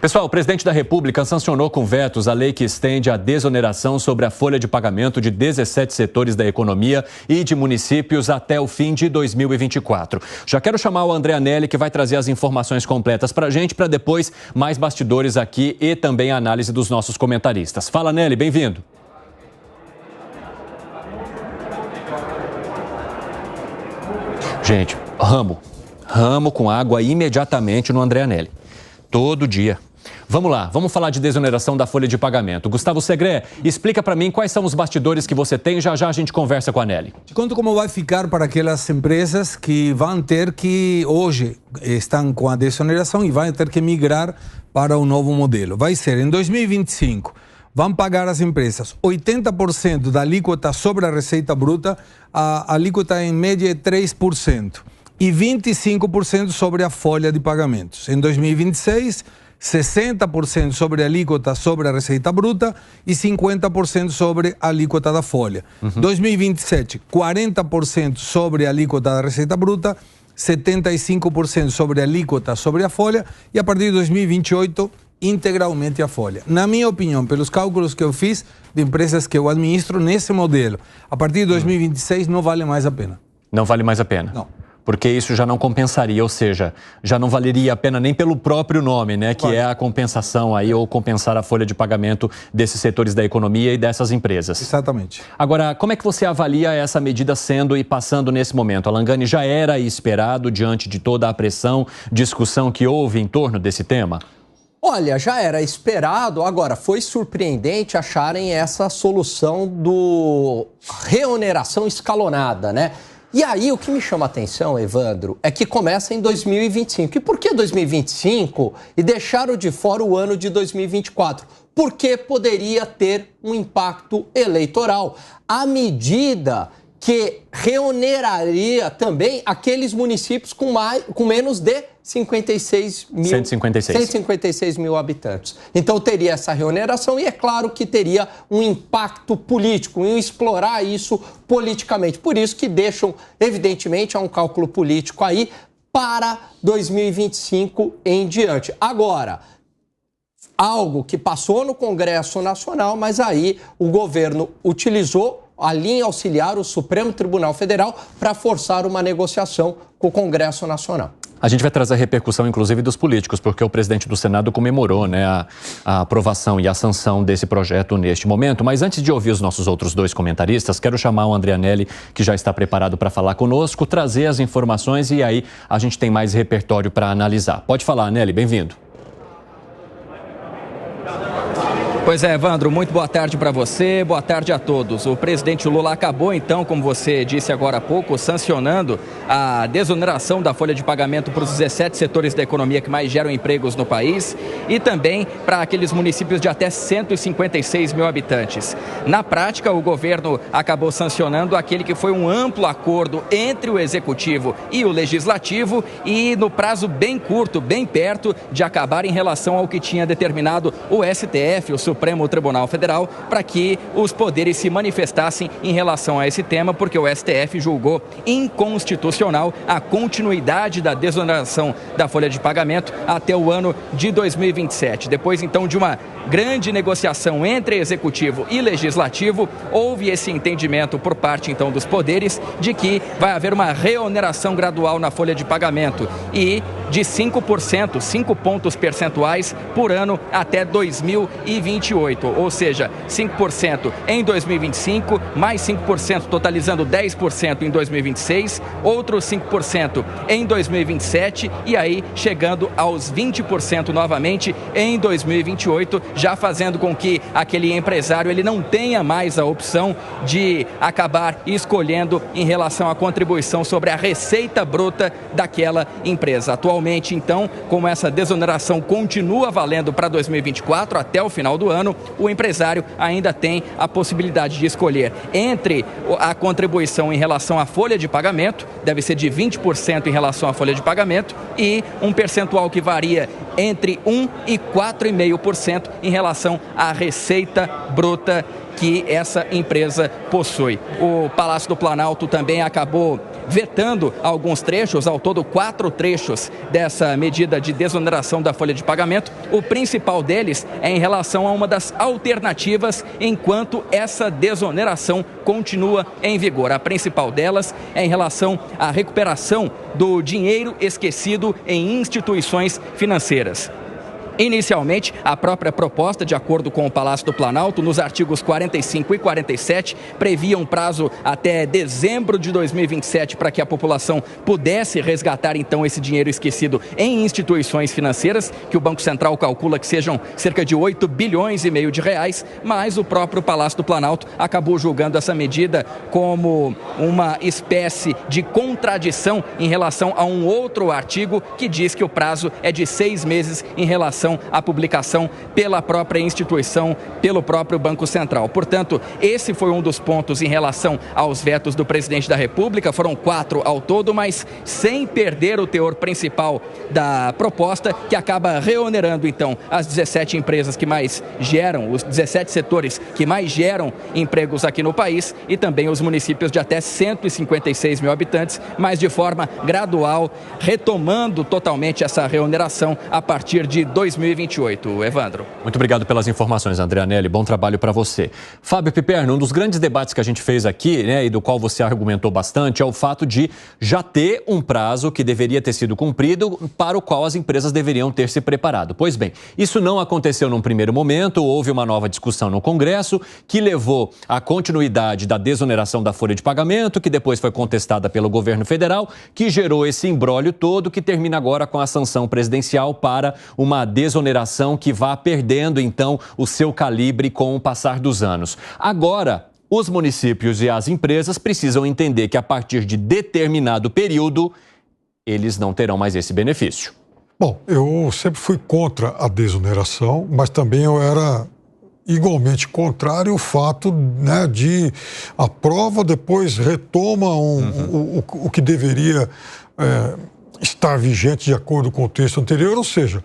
Pessoal, o presidente da República sancionou com vetos a lei que estende a desoneração sobre a folha de pagamento de 17 setores da economia e de municípios até o fim de 2024. Já quero chamar o André Anelli, que vai trazer as informações completas para a gente, para depois mais bastidores aqui e também a análise dos nossos comentaristas. Fala, Anelli, bem-vindo. Gente, ramo com água imediatamente no André Anelli. Todo dia. Vamos lá, vamos falar de desoneração da folha de pagamento. Gustavo Segré, explica para mim quais são os bastidores que você tem, já a gente conversa com a Anelli. Te conto como vai ficar para aquelas empresas que vão ter que, hoje, estão com a desoneração e vão ter que migrar para o novo modelo. Vai ser, em 2025, vão pagar as empresas 80% da alíquota sobre a receita bruta, a alíquota em média é 3%, e 25% sobre a folha de pagamentos. Em 2026, 60% sobre a alíquota sobre a receita bruta e 50% sobre a alíquota da folha. 2027, 40% sobre a alíquota da receita bruta, 75% sobre a alíquota sobre a folha e a partir de 2028, integralmente a folha. Na minha opinião, pelos cálculos que eu fiz de empresas que eu administro nesse modelo, a partir de 2026 não vale mais a pena. Não vale mais a pena? Não. Porque isso já não compensaria, ou seja, já não valeria a pena nem pelo próprio nome, né? Que é a compensação aí, ou compensar a folha de pagamento desses setores da economia e dessas empresas. Exatamente. Agora, como é que você avalia essa medida sendo e passando nesse momento? A Langani, já era esperado diante de toda a pressão, discussão que houve em torno desse tema? Olha, já era esperado, agora foi surpreendente acharem essa solução do reoneração escalonada, né? E aí, o que me chama a atenção, Evandro, é que começa em 2025. E por que 2025 e deixaram de fora o ano de 2024? Porque poderia ter um impacto eleitoral. A medida que reoneraria também aqueles municípios com menos de 156 mil habitantes. Então teria essa reoneração e é claro que teria um impacto político, em explorar isso politicamente. Por isso que deixam, evidentemente, há um cálculo político aí para 2025 em diante. Agora, algo que passou no Congresso Nacional, mas aí o governo utilizou a linha auxiliar, o Supremo Tribunal Federal, para forçar uma negociação com o Congresso Nacional. A gente vai trazer a repercussão, inclusive, dos políticos, porque o presidente do Senado comemorou, né, a aprovação e a sanção desse projeto neste momento. Mas antes de ouvir os nossos outros dois comentaristas, quero chamar o André Anelli, que já está preparado para falar conosco, trazer as informações e aí a gente tem mais repertório para analisar. Pode falar, Anelli, bem-vindo. Pois é, Evandro, muito boa tarde para você, boa tarde a todos. O presidente Lula acabou, então, como você disse agora há pouco, sancionando a desoneração da folha de pagamento para os 17 setores da economia que mais geram empregos no país e também para aqueles municípios de até 156 mil habitantes. Na prática, o governo acabou sancionando aquele que foi um amplo acordo entre o Executivo e o Legislativo e no prazo bem curto, bem perto de acabar em relação ao que tinha determinado o STF, o Supremo Tribunal Federal, para que os poderes se manifestassem em relação a esse tema, porque o STF julgou inconstitucional a continuidade da desoneração da folha de pagamento até o ano de 2027. Depois, então, de uma grande negociação entre Executivo e Legislativo, houve esse entendimento por parte, então, dos poderes de que vai haver uma reoneração gradual na folha de pagamento e de 5%, 5 pontos percentuais por ano até 2028, ou seja, 5% em 2025, mais 5%, totalizando 10% em 2026, outros 5% em 2027 e aí chegando aos 20% novamente em 2028, já fazendo com que aquele empresário ele não tenha mais a opção de acabar escolhendo em relação à contribuição sobre a receita bruta daquela empresa. Atualmente, então, como essa desoneração continua valendo para 2024 até o final do ano, o empresário ainda tem a possibilidade de escolher entre a contribuição em relação à folha de pagamento, deve ser de 20% em relação à folha de pagamento, e um percentual que varia entre 1% e 4,5% em relação à receita bruta que essa empresa possui. O Palácio do Planalto também acabou vetando alguns trechos, ao todo 4 trechos dessa medida de desoneração da folha de pagamento. O principal deles é em relação a uma das alternativas enquanto essa desoneração continua em vigor. A principal delas é em relação à recuperação do dinheiro esquecido em instituições financeiras. Inicialmente, a própria proposta, de acordo com o Palácio do Planalto, nos artigos 45 e 47, previa um prazo até dezembro de 2027 para que a população pudesse resgatar, então, esse dinheiro esquecido em instituições financeiras, que o Banco Central calcula que sejam cerca de 8 bilhões e meio de reais, mas o próprio Palácio do Planalto acabou julgando essa medida como uma espécie de contradição em relação a um outro artigo que diz que o prazo é de 6 meses em relação à publicação pela própria instituição, pelo próprio Banco Central. Portanto, esse foi um dos pontos em relação aos vetos do presidente da República. Foram 4 ao todo, mas sem perder o teor principal da proposta, que acaba reonerando, então, as 17 empresas que mais geram, os 17 setores que mais geram empregos aqui no país e também os municípios de até 156 mil habitantes, mas de forma gradual, retomando totalmente essa reoneração a partir de 2028, Evandro. Muito obrigado pelas informações, André Anelli. Bom trabalho para você. Fábio Piperno, um dos grandes debates que a gente fez aqui, né, e do qual você argumentou bastante, é o fato de já ter um prazo que deveria ter sido cumprido, para o qual as empresas deveriam ter se preparado. Pois bem, isso não aconteceu num primeiro momento, houve uma nova discussão no Congresso, que levou à continuidade da desoneração da folha de pagamento, que depois foi contestada pelo governo federal, que gerou esse imbróglio todo, que termina agora com a sanção presidencial para uma desoneração que vá perdendo, então, o seu calibre com o passar dos anos. Agora, os municípios e as empresas precisam entender que, a partir de determinado período, eles não terão mais esse benefício. Bom, eu sempre fui contra a desoneração, mas também eu era igualmente contrário ao fato, né, de a prova depois retoma o que deveria estar vigente de acordo com o texto anterior, ou seja,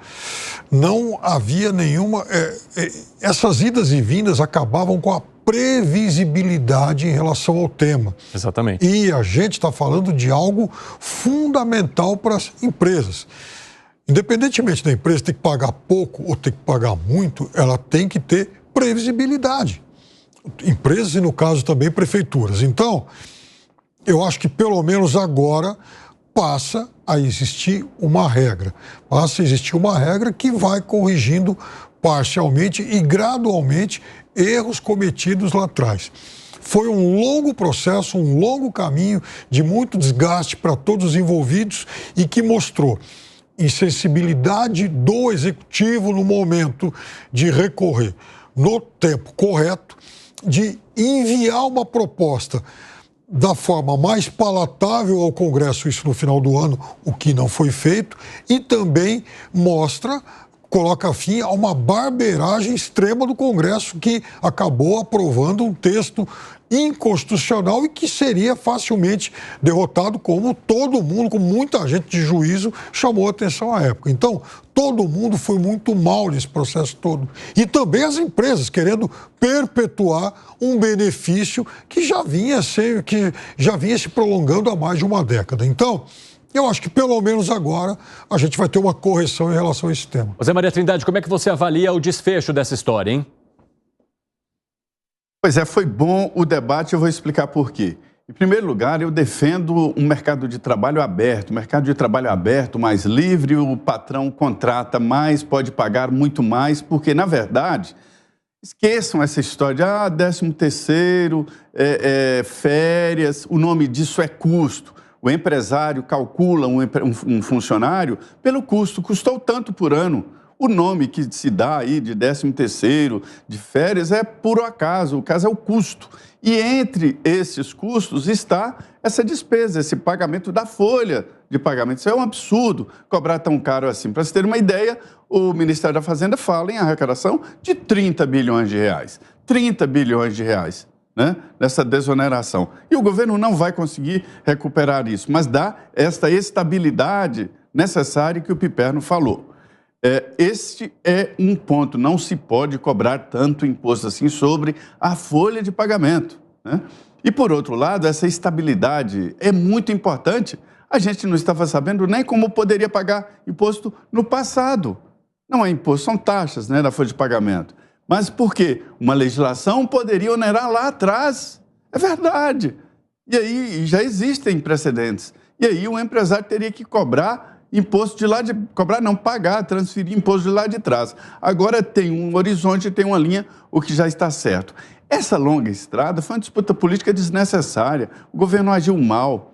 não havia nenhuma... essas idas e vindas acabavam com a previsibilidade em relação ao tema. Exatamente. E a gente está falando de algo fundamental para as empresas. Independentemente da empresa ter que pagar pouco ou ter que pagar muito, ela tem que ter previsibilidade. Empresas e, no caso, também prefeituras. Então, eu acho que pelo menos agora passa a existir uma regra. Passa a existir uma regra que vai corrigindo parcialmente e gradualmente erros cometidos lá atrás. Foi um longo processo, um longo caminho de muito desgaste para todos os envolvidos e que mostrou insensibilidade do executivo no momento de recorrer no tempo correto, de enviar uma proposta da forma mais palatável ao Congresso, isso no final do ano, o que não foi feito, e também coloca fim a uma barbeiragem extrema do Congresso, que acabou aprovando um texto inconstitucional e que seria facilmente derrotado, como todo mundo, como muita gente de juízo chamou a atenção à época. Então, todo mundo foi muito mal nesse processo todo. E também as empresas querendo perpetuar um benefício que já vinha se prolongando há mais de uma década. Então, eu acho que pelo menos agora a gente vai ter uma correção em relação a esse tema. José Maria Trindade, como é que você avalia o desfecho dessa história, hein? Pois é, foi bom o debate, eu vou explicar por quê. Em primeiro lugar, eu defendo um mercado de trabalho aberto, mais livre, o patrão contrata mais, pode pagar muito mais, porque, na verdade, esqueçam essa história de 13º, férias, o nome disso é custo. O empresário calcula um funcionário pelo custo, custou tanto por ano. O nome que se dá aí de 13º, de férias, é puro acaso, o caso é o custo. E entre esses custos está essa despesa, esse pagamento da folha de pagamento. Isso é um absurdo, cobrar tão caro assim. Para você ter uma ideia, o Ministério da Fazenda fala em arrecadação de 30 bilhões de reais. 30 bilhões de reais, né, nessa desoneração. E o governo não vai conseguir recuperar isso, mas dá esta estabilidade necessária que o Piperno falou. Este é um ponto, não se pode cobrar tanto imposto assim sobre a folha de pagamento, né? E, por outro lado, essa estabilidade é muito importante. A gente não estava sabendo nem como poderia pagar imposto no passado. Não é imposto, são taxas, né, da folha de pagamento. Mas por quê? Uma legislação poderia onerar lá atrás. É verdade. E aí já existem precedentes. E aí o empresário teria que cobrar imposto de lá de... Cobrar não, pagar, transferir imposto de lá de trás. Agora tem um horizonte, tem uma linha, o que já está certo. Essa longa estrada foi uma disputa política desnecessária. O governo agiu mal.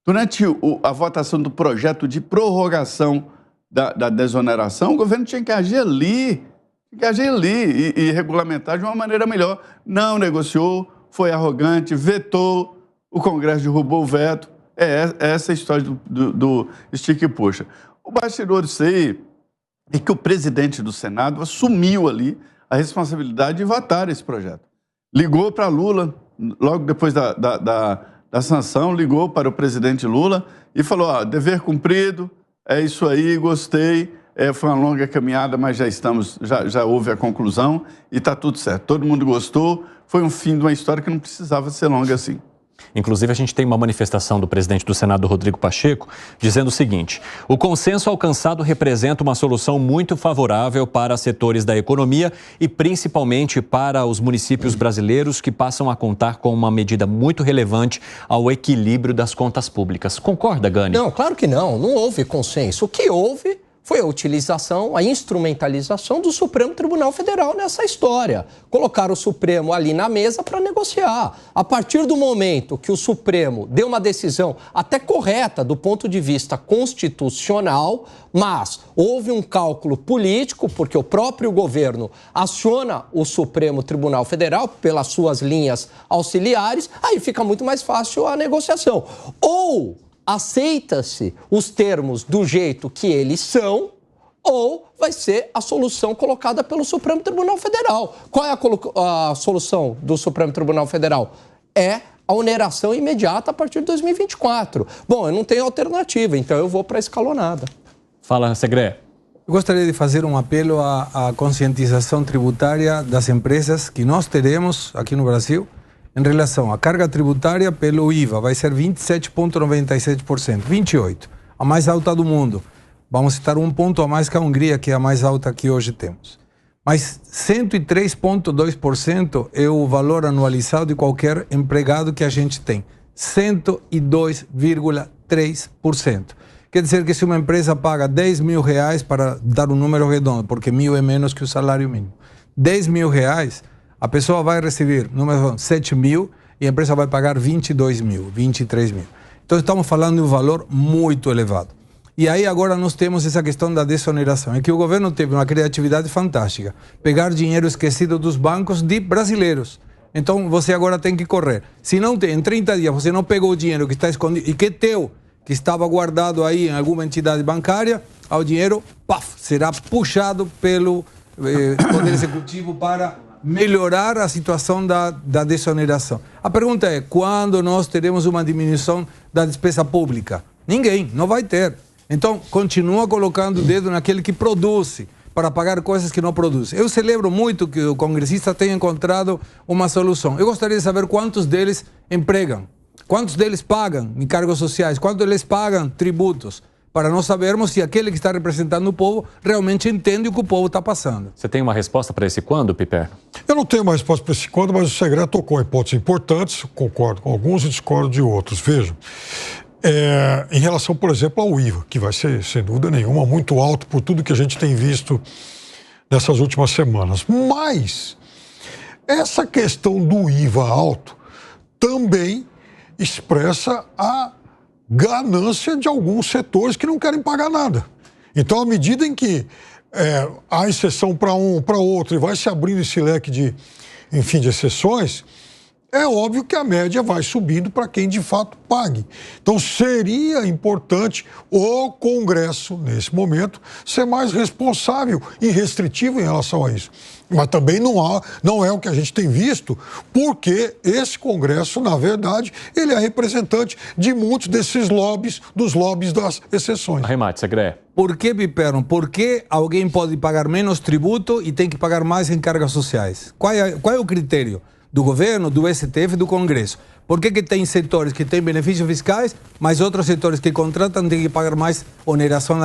Durante a votação do projeto de prorrogação da desoneração, o governo tinha que agir ali, e regulamentar de uma maneira melhor. Não negociou, foi arrogante, vetou, o Congresso derrubou o veto. É essa a história do estica e puxa. O bastidor disso aí é que o presidente do Senado assumiu ali a responsabilidade de votar esse projeto. Ligou para Lula, logo depois da sanção, ligou para o presidente Lula e falou, dever cumprido, é isso aí, gostei, foi uma longa caminhada, mas já houve a conclusão e está tudo certo. Todo mundo gostou, foi um fim de uma história que não precisava ser longa assim. Inclusive, a gente tem uma manifestação do presidente do Senado, Rodrigo Pacheco, dizendo o seguinte: o consenso alcançado representa uma solução muito favorável para setores da economia e principalmente para os municípios brasileiros que passam a contar com uma medida muito relevante ao equilíbrio das contas públicas. Concorda, Gani? Não, claro que não. Não houve consenso. O que houve foi a utilização, a instrumentalização do Supremo Tribunal Federal nessa história. Colocar o Supremo ali na mesa para negociar. A partir do momento que o Supremo deu uma decisão até correta do ponto de vista constitucional, mas houve um cálculo político, porque o próprio governo aciona o Supremo Tribunal Federal pelas suas linhas auxiliares, aí fica muito mais fácil a negociação. Ou aceita-se os termos do jeito que eles são, ou vai ser a solução colocada pelo Supremo Tribunal Federal. Qual é a solução do Supremo Tribunal Federal? É a oneração imediata a partir de 2024. Bom, eu não tenho alternativa, então eu vou para a escalonada. Fala, Segré. Eu gostaria de fazer um apelo à conscientização tributária das empresas que nós teremos aqui no Brasil. Em relação à carga tributária pelo IVA, vai ser 27,97%, 28%, a mais alta do mundo. Vamos estar um ponto a mais que a Hungria, que é a mais alta que hoje temos. Mas 103,2% é o valor anualizado de qualquer empregado que a gente tem. 102,3%. Quer dizer que se uma empresa paga 10 mil reais, para dar um número redondo, porque 1.000 é menos que o salário mínimo, 10 mil reais, a pessoa vai receber, número 7 mil, e a empresa vai pagar 22 mil, 23 mil. Então, estamos falando de um valor muito elevado. E aí, agora, nós temos essa questão da desoneração. É que o governo teve uma criatividade fantástica. Pegar dinheiro esquecido dos bancos de brasileiros. Então, você agora tem que correr. Se não tem, em 30 dias, você não pegou o dinheiro que está escondido e que é teu, que estava guardado aí em alguma entidade bancária, o dinheiro, será puxado pelo Poder Executivo para melhorar a situação da desoneração. A pergunta é, quando nós teremos uma diminuição da despesa pública? Ninguém, não vai ter. Então, continua colocando o dedo naquele que produz, para pagar coisas que não produzem. Eu celebro muito que o congressista tenha encontrado uma solução. Eu gostaria de saber quantos deles empregam, quantos deles pagam encargos sociais, quantos deles pagam tributos, para nós sabermos se aquele que está representando o povo realmente entende o que o povo está passando. Você tem uma resposta para esse quando, Piper? Eu não tenho uma resposta para esse quando, mas o Segré tocou em hipóteses importantes, concordo com alguns e discordo de outros. Vejam, em relação, por exemplo, ao IVA, que vai ser, sem dúvida nenhuma, muito alto por tudo que a gente tem visto nessas últimas semanas. Mas essa questão do IVA alto também expressa a ganância de alguns setores que não querem pagar nada. Então, à medida em que há exceção para um, para outro, e vai se abrindo esse leque de exceções, é óbvio que a média vai subindo para quem de fato pague. Então, seria importante o Congresso, nesse momento, ser mais responsável e restritivo em relação a isso. Mas também não é o que a gente tem visto, porque esse Congresso, na verdade, ele é representante de muitos desses lobbies, dos lobbies das exceções. Arremate, Segré. Por que, Piperon? Por que alguém pode pagar menos tributo e tem que pagar mais em cargas sociais? Qual é o critério do governo, do STF e do Congresso? Por que tem setores que têm benefícios fiscais, mas outros setores que contratam têm que pagar mais oneração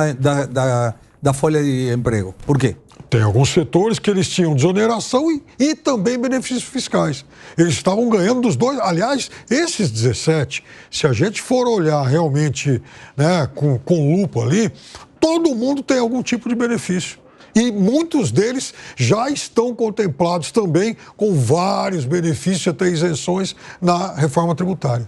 da folha de emprego? Por quê? Tem alguns setores que eles tinham desoneração e também benefícios fiscais. Eles estavam ganhando dos dois. Aliás, esses 17, se a gente for olhar realmente, né, com lupa ali, todo mundo tem algum tipo de benefício. E muitos deles já estão contemplados também com vários benefícios, até isenções na reforma tributária.